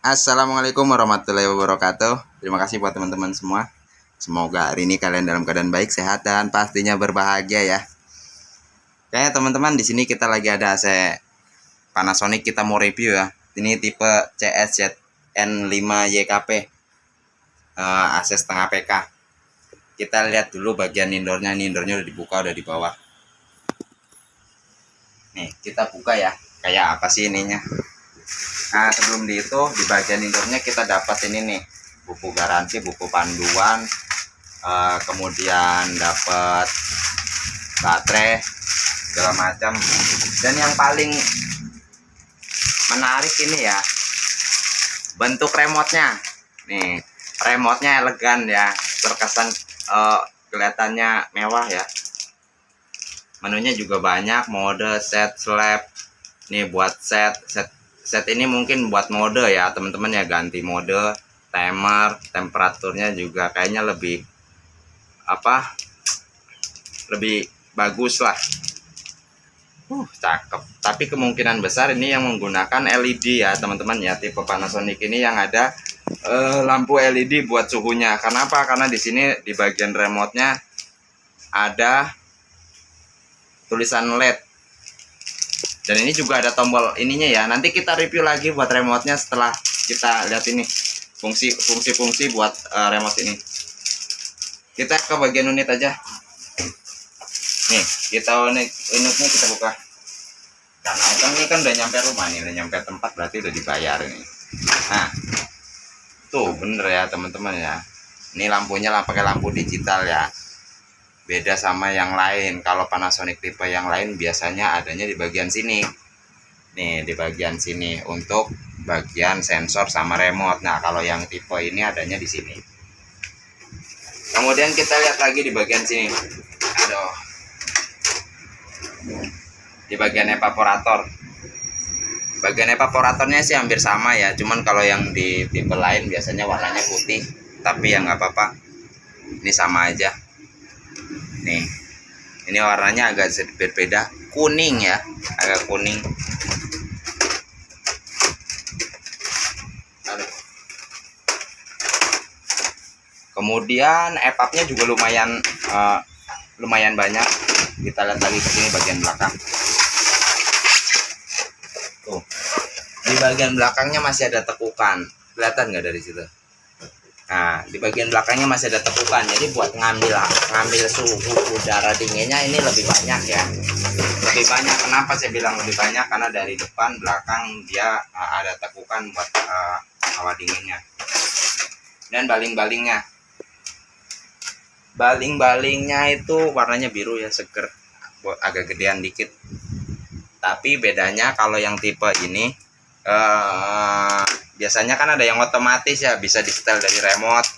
Assalamualaikum warahmatullahi wabarakatuh. Terima kasih buat teman-teman semua. Semoga hari ini kalian dalam keadaan baik, sehat, dan pastinya berbahagia ya. Oke teman-teman, di sini kita lagi ada AC Panasonic, kita mau review ya. Ini tipe CSZN5YKP, AC setengah PK. Kita lihat dulu bagian indoornya. Ini indoornya udah dibuka, udah di bawah. Nih kita buka ya. Kayak apa sih ininya? Nah sebelum itu di bagian indoornya kita dapat ini nih, buku garansi, buku panduan, kemudian dapat baterai segala macam. Dan yang paling menarik ini ya, bentuk remote-nya. Nih remote-nya elegan ya, terkesan kelihatannya mewah ya. Menunya juga banyak, mode, set, slab. Nih buat set ini mungkin buat mode ya teman-teman ya, ganti mode, timer, temperaturnya juga kayaknya lebih lebih bagus lah. Cakep. Tapi kemungkinan besar ini yang menggunakan LED ya teman-teman ya, tipe Panasonic ini yang ada lampu LED buat suhunya. Kenapa? Karena di sini di bagian remote-nya ada tulisan LED. Dan ini juga ada tombol ininya ya. Nanti kita review lagi buat remote-nya setelah kita lihat ini fungsi-fungsi buat remote ini. Kita ke bagian unit aja. Nih, unitnya kita buka. Karena ini kan udah nyampe rumah nih, udah nyampe tempat, berarti udah dibayar ini. Nah, tuh bener ya teman-teman ya. Ini lampunya pakai lampu digital ya. Beda sama yang lain. Kalau Panasonic tipe yang lain biasanya adanya di bagian sini. Nih di bagian sini untuk bagian sensor sama remote. Nah kalau yang tipe ini adanya di sini. Kemudian kita lihat lagi di bagian sini. Aduh. Di bagian evaporator. Bagian evaporatornya sih hampir sama ya. Cuman kalau yang di tipe lain biasanya warnanya putih. Tapi ya nggak apa-apa. Ini sama aja. Nih, ini warnanya agak sedikit berbeda, kuning ya, agak kuning. Aduh. Kemudian EPAP-nya juga lumayan banyak. Kita lihat lagi ke sini bagian belakang. Tuh, di bagian belakangnya masih ada tekukan, kelihatan nggak dari situ? Nah di bagian belakangnya masih ada tekukan, jadi buat ngambil suhu udara dinginnya ini lebih banyak ya, lebih banyak. Kenapa saya bilang lebih banyak? Karena dari depan belakang dia ada tekukan buat hawa dinginnya. Dan baling-balingnya itu warnanya biru ya, seger, agak gedean dikit. Tapi bedanya kalau yang tipe ini biasanya kan ada yang otomatis ya, bisa di setel dari remote,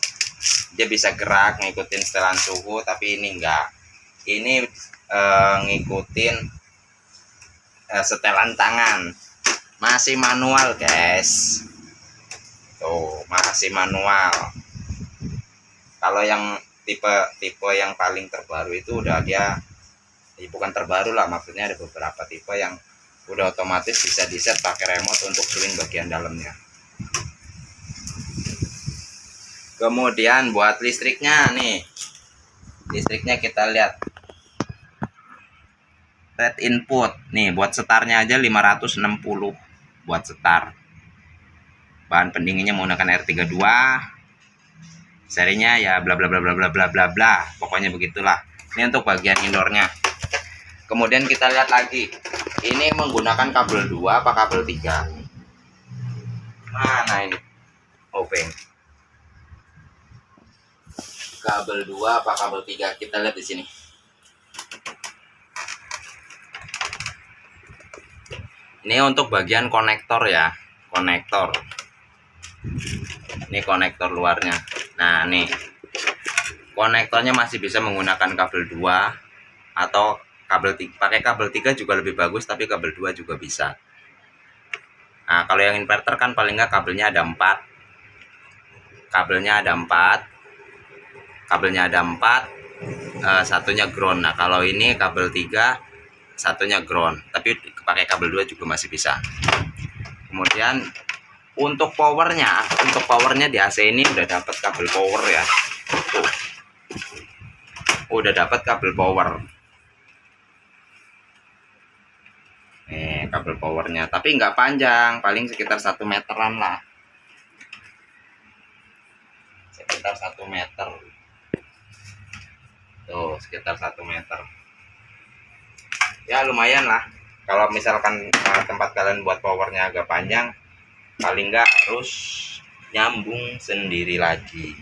dia bisa gerak ngikutin setelan suhu. Tapi ini enggak, ini ngikutin setelan tangan, masih manual guys. Tuh masih manual. Kalau yang tipe yang paling terbaru itu udah dia bukan terbaru lah, maksudnya ada beberapa tipe yang udah otomatis bisa di set pakai remote untuk swing bagian dalamnya. Kemudian buat listriknya nih, listriknya kita lihat red input nih, buat setarnya aja 560 buat setar. Bahan pendinginnya menggunakan R32, serinya ya bla bla bla bla bla bla bla bla, pokoknya begitulah. Ini untuk bagian indoornya. Kemudian kita lihat lagi, ini menggunakan kabel 2 apa kabel 3? Mana ini? Open. Kabel 2 apa kabel 3? Kita lihat di sini. Ini untuk bagian konektor ya, konektor. Ini konektor luarnya. Nah, nih. Konektornya masih bisa menggunakan kabel 2 atau kabel 3. Pakai kabel 3 juga lebih bagus, tapi kabel 2 juga bisa. Nah, kalau yang inverter kan paling nggak kabelnya ada 4. Satunya ground. Nah, kalau ini kabel 3, satunya ground, tapi pakai kabel 2 juga masih bisa. Kemudian Untuk powernya di AC ini udah dapat kabel power ya. Tuh. Udah dapat kabel power. Nih kabel powernya, tapi nggak panjang, paling sekitar 1 meteran lah. Sekitar 1 meter. Tuh, sekitar 1 meter. Ya lumayan lah. Kalau misalkan tempat kalian buat powernya agak panjang, paling nggak harus nyambung sendiri lagi.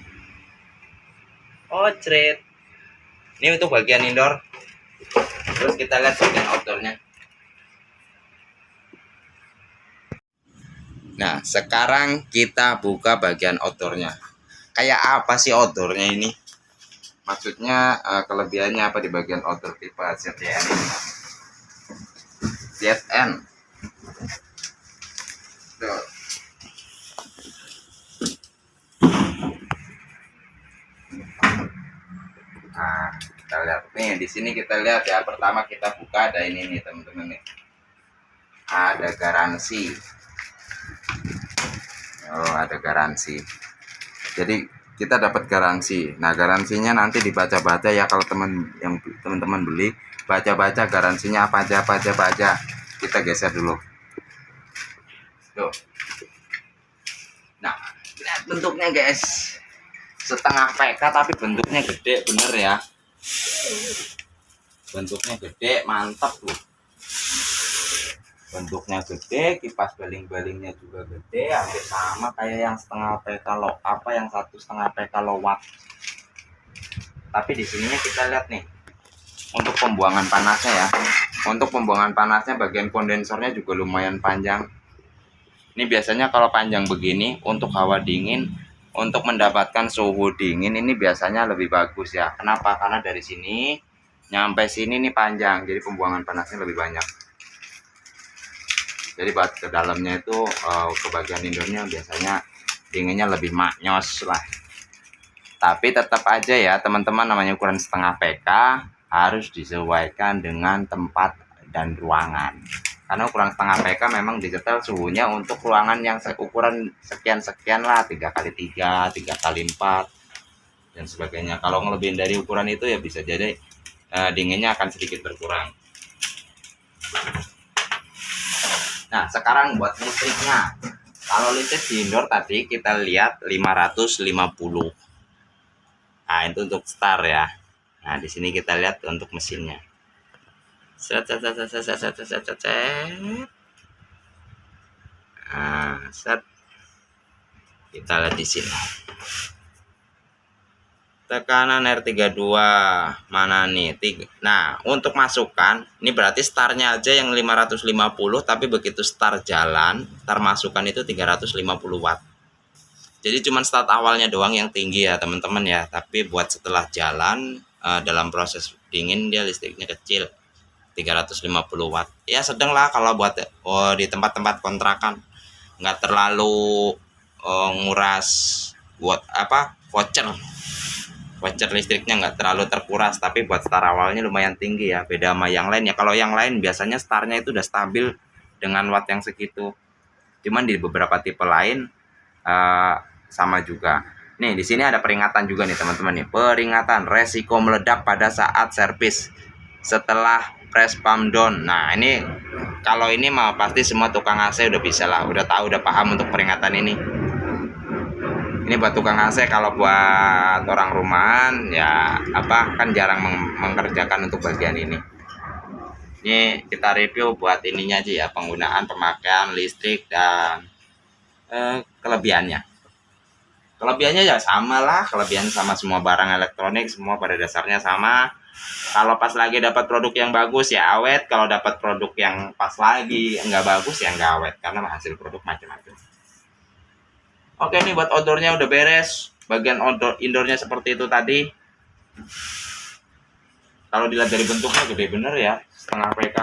Oh, cret. Ini untuk bagian indoor. Terus kita lihat bagian outdoornya. Nah, sekarang kita buka bagian outdoornya. Kayak apa sih outdoornya ini? Maksudnya kelebihannya apa di bagian outdoor tipe ZN ini? ZN. Tuh. Nah, kita lihat nih di sini, kita lihat ya. Pertama kita buka ada ini nih teman-teman nih. Ada garansi. Oh, ada garansi. Jadi kita dapat garansi. Nah, garansinya nanti dibaca-baca ya, kalau teman-teman beli, baca-baca garansinya apa aja. Kita geser dulu. Tuh. Nah, lihat bentuknya guys. Setengah PK tapi bentuknya gede bener ya. Bentuknya gede, mantap tuh. Bentuknya gede, kipas baling-balingnya juga gede, hampir sama kayak yang setengah PK yang 1,5 PK watt. Tapi di sininya kita lihat nih, untuk pembuangan panasnya ya. Untuk pembuangan panasnya bagian kondensornya juga lumayan panjang. Ini biasanya kalau panjang begini untuk hawa dingin, untuk mendapatkan suhu dingin ini biasanya lebih bagus ya. Kenapa? Karena dari sini nyampe sini nih panjang, jadi pembuangan panasnya lebih banyak. Jadi buat ke dalamnya itu ke bagian indoornya biasanya dinginnya lebih maknyos lah. Tapi tetap aja ya teman-teman, namanya ukuran setengah PK harus disesuaikan dengan tempat dan ruangan. Karena ukuran setengah PK memang disetel suhunya untuk ruangan yang ukuran sekian-sekian lah, 3x3, 3x4 dan sebagainya. Kalau ngelebihin dari ukuran itu ya bisa jadi dinginnya akan sedikit berkurang. Nah, sekarang buat listriknya. Kalau listrik di indoor tadi kita lihat 550. Nah, itu untuk start ya. Nah, di sini kita lihat untuk mesinnya. Set. Nah, set. Kita lihat di sini. Tekanan R32 mana nih? Nah, untuk masukan ini berarti startnya aja yang 550, tapi begitu start jalan, start masukan itu 350 watt. Jadi cuma start awalnya doang yang tinggi ya teman-teman ya, tapi buat setelah jalan dalam proses dingin dia listriknya kecil, 350 watt. Ya sedang lah kalau buat di tempat-tempat kontrakan, nggak terlalu nguras buat apa voucher listriknya nggak terlalu terkuras, tapi buat start awalnya lumayan tinggi ya, beda sama yang lain ya. Kalau yang lain biasanya startnya itu udah stabil dengan watt yang segitu, cuman di beberapa tipe lain sama juga. Nih di sini ada peringatan juga nih teman-teman nih, peringatan resiko meledak pada saat servis setelah press pump down. Nah ini kalau ini mah pasti semua tukang AC udah bisa lah, udah tahu, udah paham untuk peringatan ini. Ini buat tukang AC, kalau buat orang rumahan ya kan jarang mengerjakan untuk bagian ini. Ini kita review buat ininya aja ya, penggunaan pemakaian listrik dan kelebihannya. Kelebihannya ya sama lah, kelebihan sama semua barang elektronik, semua pada dasarnya sama. Kalau pas lagi dapat produk yang bagus ya awet, kalau dapat produk yang pas lagi nggak bagus ya nggak awet, karena hasil produk macam-macam. Oke, nih buat outdoornya udah beres. Bagian indoornya seperti itu tadi. Kalau dilihat dari bentuknya gede bener ya, setengah PK.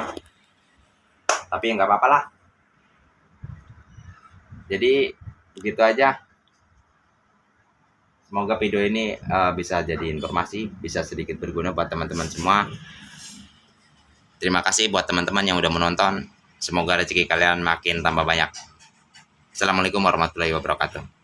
Tapi nggak apa-apa lah. Jadi begitu aja. Semoga video ini bisa jadi informasi, bisa sedikit berguna buat teman-teman semua. Terima kasih buat teman-teman yang udah menonton. Semoga rezeki kalian makin tambah banyak. Assalamualaikum warahmatullahi wabarakatuh.